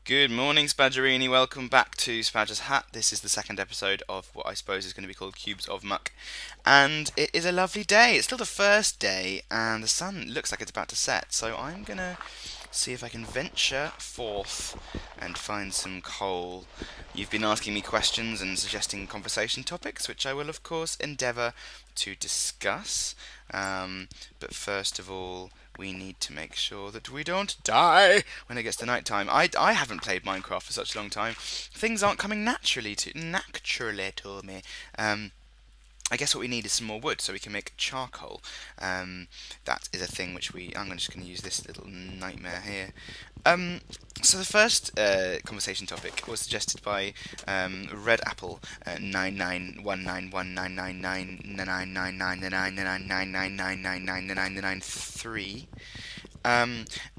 Good morning, Spadgerini. Welcome back to Spadger's Hat. This is the second episode of what I suppose is going to be called Cubes of Muck. And it is a lovely day. It's still the first day, and the sun looks like it's about to set. So I'm going to see if I can venture forth and find some coal. You've been asking me questions and suggesting conversation topics, which I will, of course, endeavour to discuss. But first of all, we need to make sure that we don't die when it gets to night time. I haven't played Minecraft for such a long time. Things aren't coming naturally to me. I guess what we need is some more wood so we can make charcoal. That is a thing which I'm just going to use this little nightmare here. So the first conversation topic was suggested by Red Apple 991919999999999999999999999999999999999999999999999999999999999999999999999999999999999999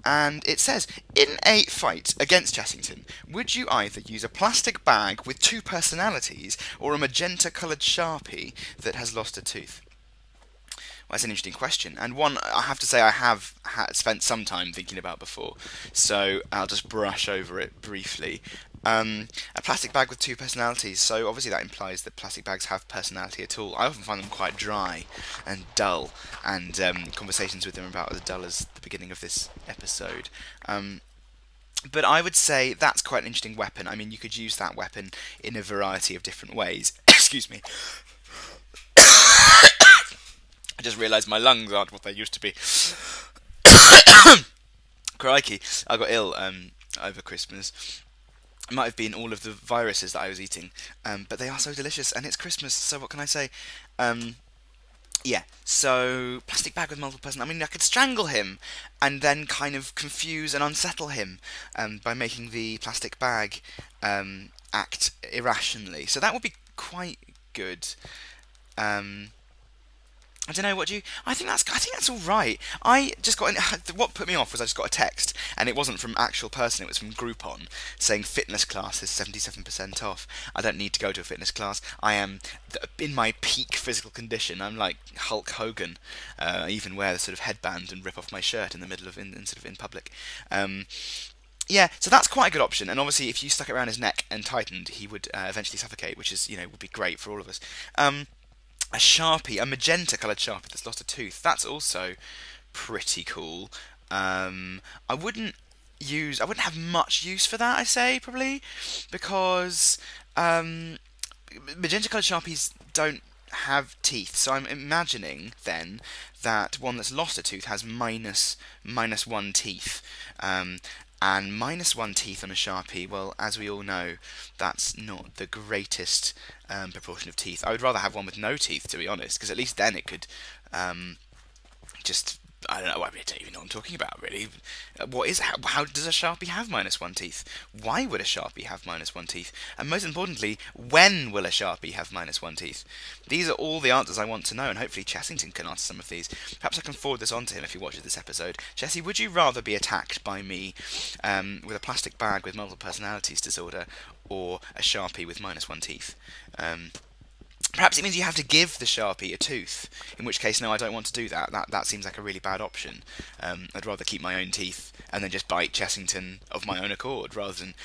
and it says, in a fight against Chessington, would you either use a plastic bag with two personalities or a magenta-coloured Sharpie that has lost a tooth? Well, that's an interesting question, and one I have to say I have spent some time thinking about before, so I'll just brush over it briefly. A plastic bag with two personalities, so obviously that implies that plastic bags have personality at all. I often find them quite dry and dull, and conversations with them about as dull as the beginning of this episode. But I would say that's quite an interesting weapon. I mean, you could use that weapon in a variety of different ways. Excuse me. I just realised my lungs aren't what they used to be. Crikey, I got ill over Christmas. It might have been all of the viruses that I was eating, but they are so delicious, and it's Christmas, so what can I say? Yeah, so plastic bag with multiple person. I mean, I could strangle him and then kind of confuse and unsettle him by making the plastic bag act irrationally. So that would be quite good. I don't know. What do you? I think that's all right. I just got what put me off was I just got a text, and it wasn't from actual person. It was from Groupon saying fitness class is 77% off. I don't need to go to a fitness class. I am in my peak physical condition. I'm like Hulk Hogan. I even wear the sort of headband and rip off my shirt in the middle of in public. Yeah, so that's quite a good option. And obviously, if you stuck it around his neck and tightened, he would eventually suffocate, which is would be great for all of us. A Sharpie, a magenta-coloured Sharpie that's lost a tooth. That's also pretty cool. I wouldn't have much use for that, I say, probably, because magenta-coloured Sharpies don't have teeth. So I'm imagining then that one that's lost a tooth has minus one teeth. And minus one teeth on a Sharpie, well, as we all know, that's not the greatest proportion of teeth. I would rather have one with no teeth, to be honest, because at least then it could just... I don't know, I don't even know what I'm talking about, really. How does a Sharpie have minus one teeth? Why would a Sharpie have minus one teeth? And most importantly, when will a Sharpie have minus one teeth? These are all the answers I want to know, and hopefully Chessington can answer some of these. Perhaps I can forward this on to him if he watches this episode. Jesse, would you rather be attacked by me with a plastic bag with multiple personalities disorder, or a Sharpie with minus one teeth? Perhaps it means you have to give the Sharpie a tooth, in which case, no, I don't want to do that. That seems like a really bad option. I'd rather keep my own teeth and then just bite Chessington of my own accord, rather than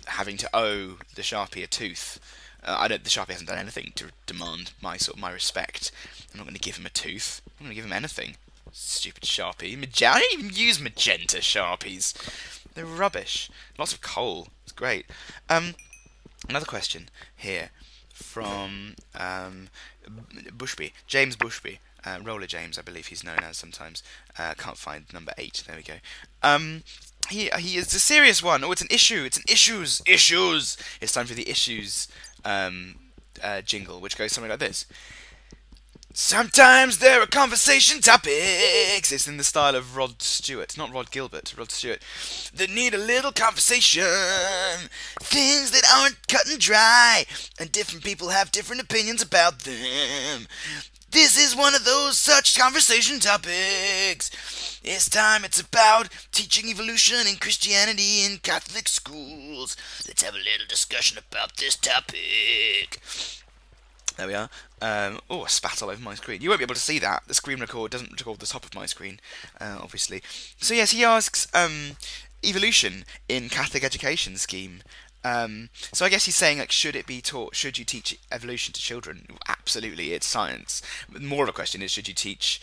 having to owe the Sharpie a tooth. The Sharpie hasn't done anything to demand my respect. I'm not going to give him a tooth. I'm going to give him anything. Stupid Sharpie. I don't even use magenta Sharpies. They're rubbish. Lots of coal. It's great. Another question here from Bushby, James Bushby, Roller James, I believe he's known as sometimes. Can't find number 8. There we go. He is a serious one. Oh, it's an issue. It's an issues. It's time for the issues jingle, which goes something like this. Sometimes there are conversation topics. It's in the style of Rod Stewart, not Rod Gilbert, Rod Stewart, that need a little conversation. Things that aren't cut and dry, and different people have different opinions about them. This is one of those such conversation topics. It's about teaching evolution in Christianity in Catholic schools. Let's have a little discussion about this topic. There we are. I spat all over my screen. You won't be able to see that. The screen record doesn't record the top of my screen, obviously. So yes, he asks, evolution in Catholic education scheme. So I guess he's saying, like, should it be taught? Should you teach evolution to children? Absolutely, it's science. More of a question is, should you teach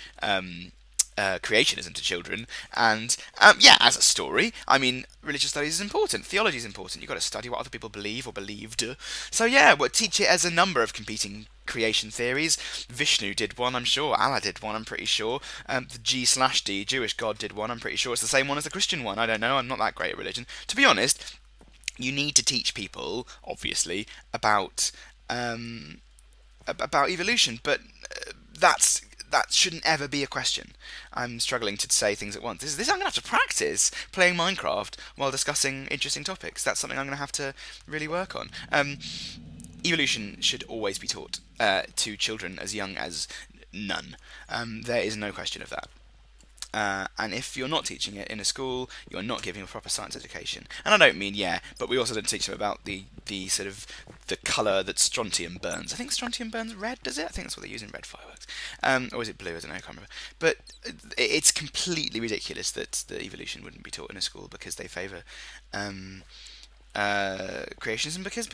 creationism to children? And yeah, as a story, I mean, religious studies is important. Theology is important. You've got to study what other people believe or believed. So yeah, well, teach it as a number of competing creation theories. Vishnu did one, I'm sure. Allah did one, I'm pretty sure. The G/D, Jewish God, did one, I'm pretty sure. It's the same one as the Christian one. I don't know. I'm not that great at religion. To be honest, you need to teach people, obviously, about evolution, but that shouldn't ever be a question. I'm struggling to say things at once. This I'm going to have to practice playing Minecraft while discussing interesting topics. That's something I'm going to have to really work on. Evolution should always be taught to children as young as none. There is no question of that. And if you're not teaching it in a school, you're not giving a proper science education. And I don't mean, but we also don't teach them about the sort of the colour that strontium burns. I think strontium burns red, does it? I think that's what they use in red fireworks. Or is it blue? I don't know, I can't remember. But it's completely ridiculous that the evolution wouldn't be taught in a school because they favour creationism, because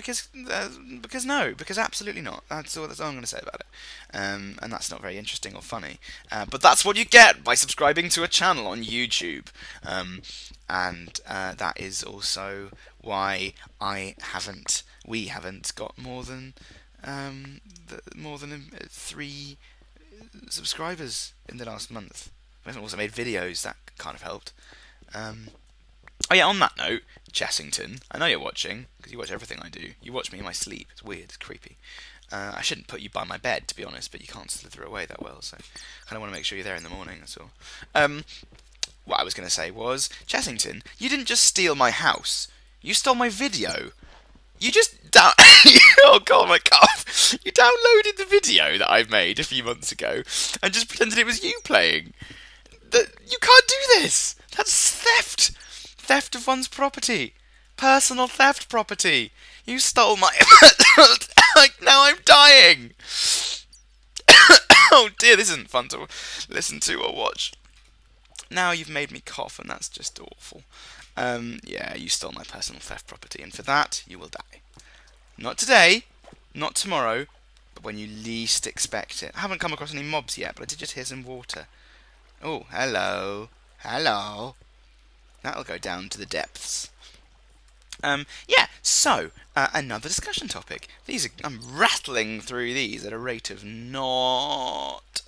absolutely not. That's all I'm going to say about it. And that's not very interesting or funny. But that's what you get by subscribing to a channel on YouTube. And that is also why we haven't got more than 3 subscribers in the last month. We haven't also made videos. That kind of helped. Oh yeah, on that note, Chessington, I know you're watching, because you watch everything I do. You watch me in my sleep. It's weird, it's creepy. I shouldn't put you by my bed, to be honest, but you can't slither away that well, so I kind of want to make sure you're there in the morning, that's all. What I was going to say was, Chessington, you didn't just steal my house. You stole my video. You just oh god, my cough! You downloaded the video that I made a few months ago and just pretended it was you playing. You can't do this! That's theft! Theft of one's property. Personal theft property. You stole my... Now I'm dying. Oh dear, this isn't fun to listen to or watch. Now you've made me cough and that's just awful. Yeah, you stole my personal theft property and for that you will die. Not today, not tomorrow, but when you least expect it. I haven't come across any mobs yet, but I did just hear some water. Oh, hello. Hello. That'll go down to the depths. Yeah, so, another discussion topic. I'm rattling through these at a rate of naught.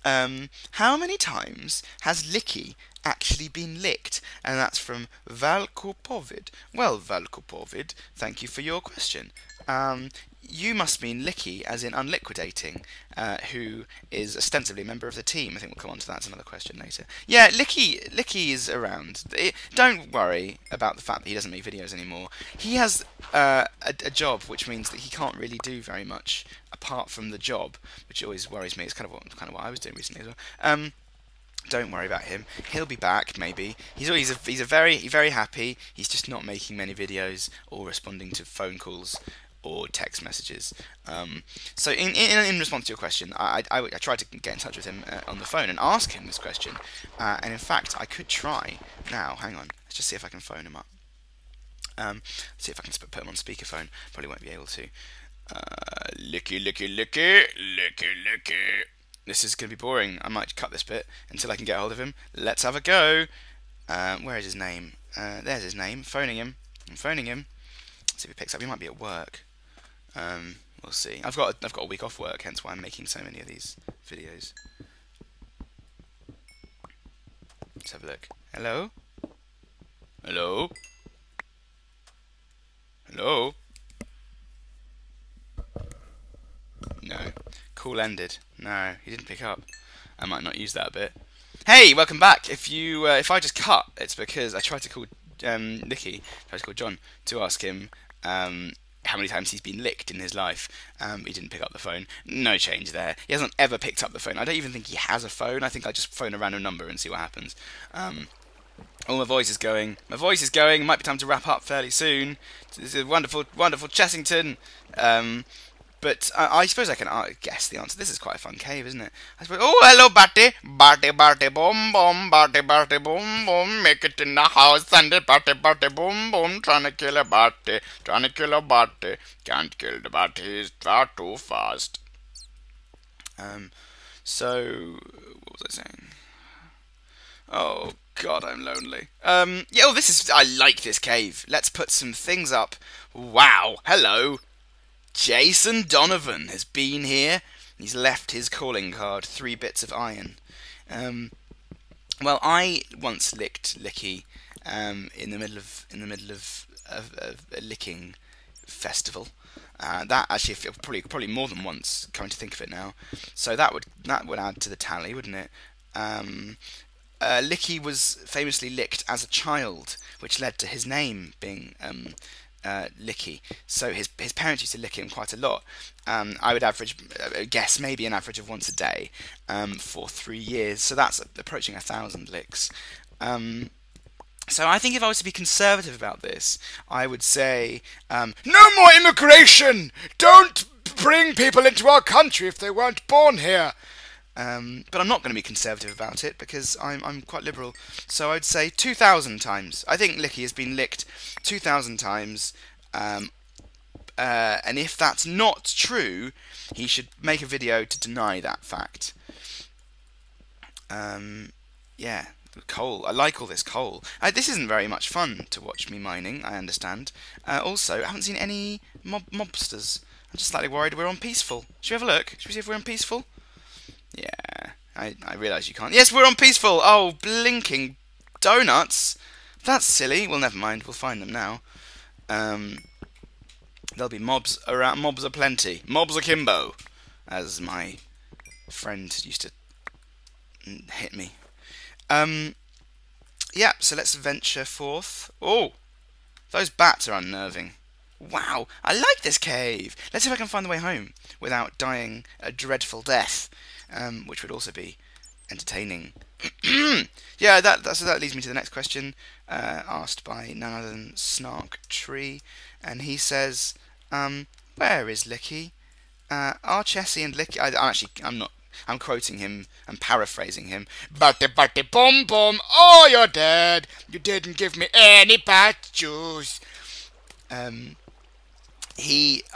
How many times has Licky actually been licked? And that's from Valkopovid. Well, Valkopovid, thank you for your question. You must mean Licky, as in unliquidating, who is ostensibly a member of the team. I think we'll come on to that as another question later. Yeah, Licky is around. Don't worry about the fact that he doesn't make videos anymore. He has a job, which means that he can't really do very much apart from the job, which always worries me. It's kind of what I was doing recently as well. Don't worry about him. He'll be back, maybe. He's very happy. He's just not making many videos or responding to phone calls or text messages. So in response to your question, I tried to get in touch with him on the phone and ask him this question. And in fact, I could try now. Hang on. Let's just see if I can phone him up. See if I can put him on speakerphone. Probably won't be able to. Licky, licky, licky, licky, licky. This is going to be boring. I might cut this bit until I can get hold of him. Let's have a go. Where is his name? There's his name. Phoning him. I'm phoning him. Let's see if he picks up. He might be at work. We'll see. I've got a week off work, hence why I'm making so many of these videos. Let's have a look. Hello? Hello? Hello? No. Call ended. No, he didn't pick up. I might not use that bit. Hey, welcome back. If I just cut, it's because I tried to call Licky, tried to call John to ask him how many times he's been licked in his life. He didn't pick up the phone. No change there. He hasn't ever picked up the phone. I don't even think he has a phone. I think I just phone a random number and see what happens. Oh, my voice is going. My voice is going. It might be time to wrap up fairly soon. This is wonderful, wonderful Chessington. But I suppose I can guess the answer. This is quite a fun cave, isn't it? I suppose. Oh, hello, Batty. Batty, Batty, boom, boom. Batty, Batty, boom, boom. Make it in the house, and the Batty, Batty, boom, boom. Trying to kill a Batty. Trying to kill a Batty. Can't kill the Batty. He's far too fast. So, what was I saying? Oh, God, I'm lonely. Yeah, oh, I like this cave. Let's put some things up. Wow, hello. Jason Donovan has been here. He's left his calling card, 3 bits of iron. Well, I once licked Licky in the middle of a licking festival. That actually probably more than once. Coming to think of it now, so that would add to the tally, wouldn't it? Licky was famously licked as a child, which led to his name being Licky. So his parents used to lick him quite a lot. I would guess maybe an average of once a day for 3 years. So that's approaching 1,000 licks. So I think if I was to be conservative about this, I would say no more immigration. Don't bring people into our country if they weren't born here. But I'm not going to be conservative about it because I'm quite liberal. So I'd say 2,000 times. I think Licky has been licked 2,000 times. And if that's not true, he should make a video to deny that fact. Yeah, coal. I like all this coal. This isn't very much fun to watch me mining, I understand. Also, I haven't seen any mobsters. I'm just slightly worried we're on peaceful. Should we have a look? Should we see if we're on peaceful? Yeah, I realise you can't. Yes, we're on peaceful! Oh, blinking donuts! That's silly. Well, never mind. We'll find them now. There'll be mobs around. Mobs are plenty. Mobs akimbo, as my friend used to hit me. Yeah, so let's venture forth. Oh, those bats are unnerving. Wow, I like this cave. Let's see if I can find the way home without dying a dreadful death. Which would also be entertaining. Yeah, so that leads me to the next question, asked by none other than Snark Tree, and he says, "Where is Licky? Are Chessie and Licky?" I'm quoting him. I'm paraphrasing him. Batty batty boom boom. Oh, you're dead. You didn't give me any bat juice.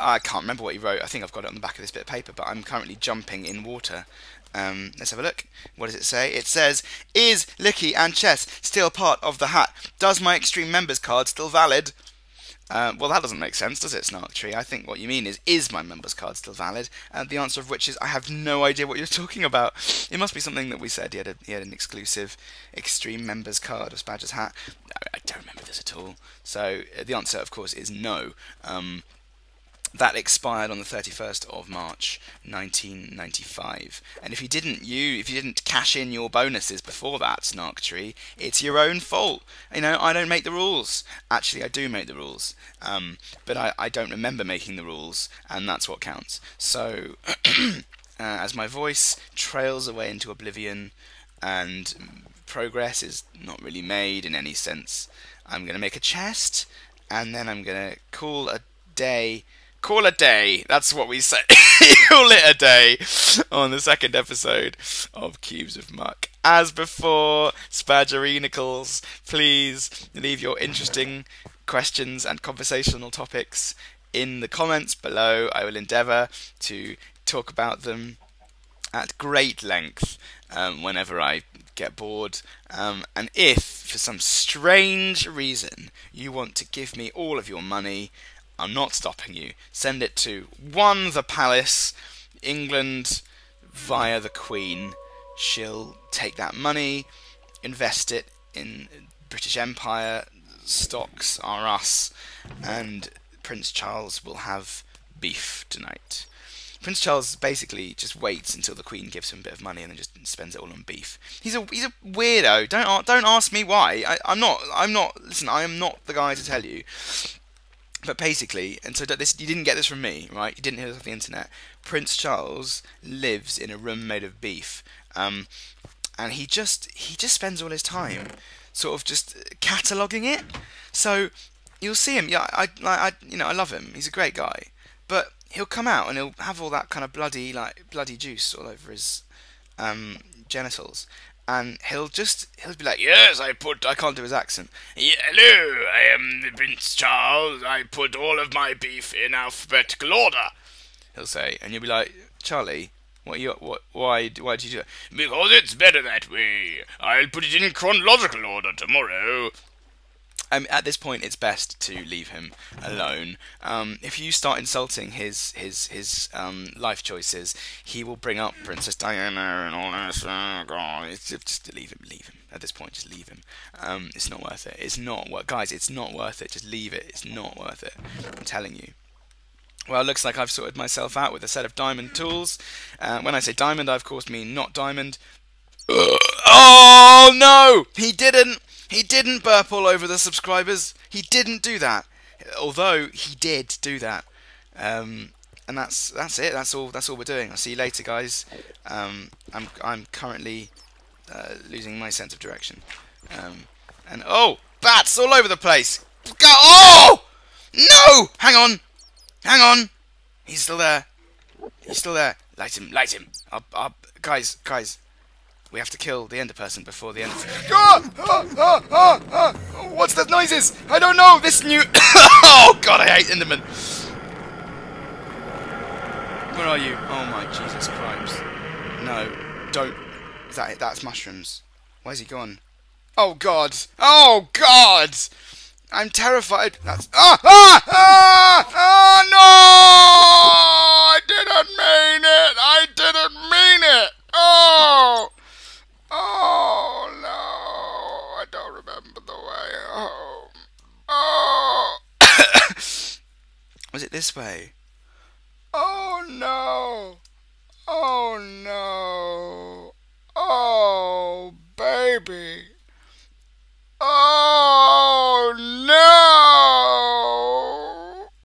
I can't remember what he wrote. I think I've got it on the back of this bit of paper, but I'm currently jumping in water. Let's have a look. What does it say? It says, "Is Licky and Chess still part of the hat? Does my Extreme Members card still valid?" Well, that doesn't make sense, does it, Snark Tree? I think what you mean is my members card still valid? The answer of which is, I have no idea what you're talking about. It must be something that we said. He had an exclusive Extreme Members card of Spadger's hat. I don't remember this at all. So the answer, of course, is no. That expired on the 31st of March 1995. And if you didn't cash in your bonuses before that, Snark Tree, it's your own fault. You know, I don't make the rules. Actually, I do make the rules. But I don't remember making the rules, and that's what counts. So, as my voice trails away into oblivion, and progress is not really made in any sense, I'm going to make a chest, and then I'm going to call a day. Call a day. That's what we say. Call it a day on the second episode of Cubes of Muck. As before, Spadgerinicles, please leave your interesting questions and conversational topics in the comments below. I will endeavour to talk about them at great length whenever I get bored. And if, for some strange reason, you want to give me all of your money, I'm not stopping you. Send it to the Palace, England, via the Queen. She'll take that money, invest it in British Empire, stocks are us, and Prince Charles will have beef tonight. Prince Charles basically just waits until the Queen gives him a bit of money and then just spends it all on beef. He's a weirdo. Don't ask me why. I'm not. Listen, I am not the guy to tell you. But basically, and so you didn't get this from me, right? You didn't hear this off the internet. Prince Charles lives in a room made of beef, and he just spends all his time sort of just cataloguing it. So you'll see him. Yeah, I love him. He's a great guy. But he'll come out and he'll have all that kind of bloody juice all over his genitals, and he'll be like, yes, I can't do his accent. Yeah, hello, I am Prince Charles. I put all of my beef in alphabetical order. He'll say, and you'll be like, Charlie, why did you do that? Because it's better that way. I'll put it in chronological order tomorrow. At this point, it's best to leave him alone. If you start insulting his life choices, he will bring up Princess Diana and all this. Oh God, just leave him. At this point, just leave him. It's not worth it. It's not guys. It's not worth it. Just leave it. It's not worth it. I'm telling you. Well, it looks like I've sorted myself out with a set of diamond tools. When I say diamond, I of course mean not diamond. Oh no! He didn't. He didn't burp all over the subscribers. He didn't do that. Although he did do that. And that's it. That's all we're doing. I'll see you later, guys. I'm currently losing my sense of direction. And oh, bats all over the place. Go! Oh no! Hang on. He's still there. Light him. Guys. We have to kill the Ender person before the Ender... What's the noises? I don't know. This new... Oh, God, I hate Endermen. Where are you? Oh, my Jesus Christ. No, don't... Is that it? That's mushrooms. Where's he gone? Oh, God. Oh, God. I'm terrified. That's... No! I didn't mean it. Oh! Oh no, I don't remember the way home. Oh! Was it this way? Oh no! Oh no!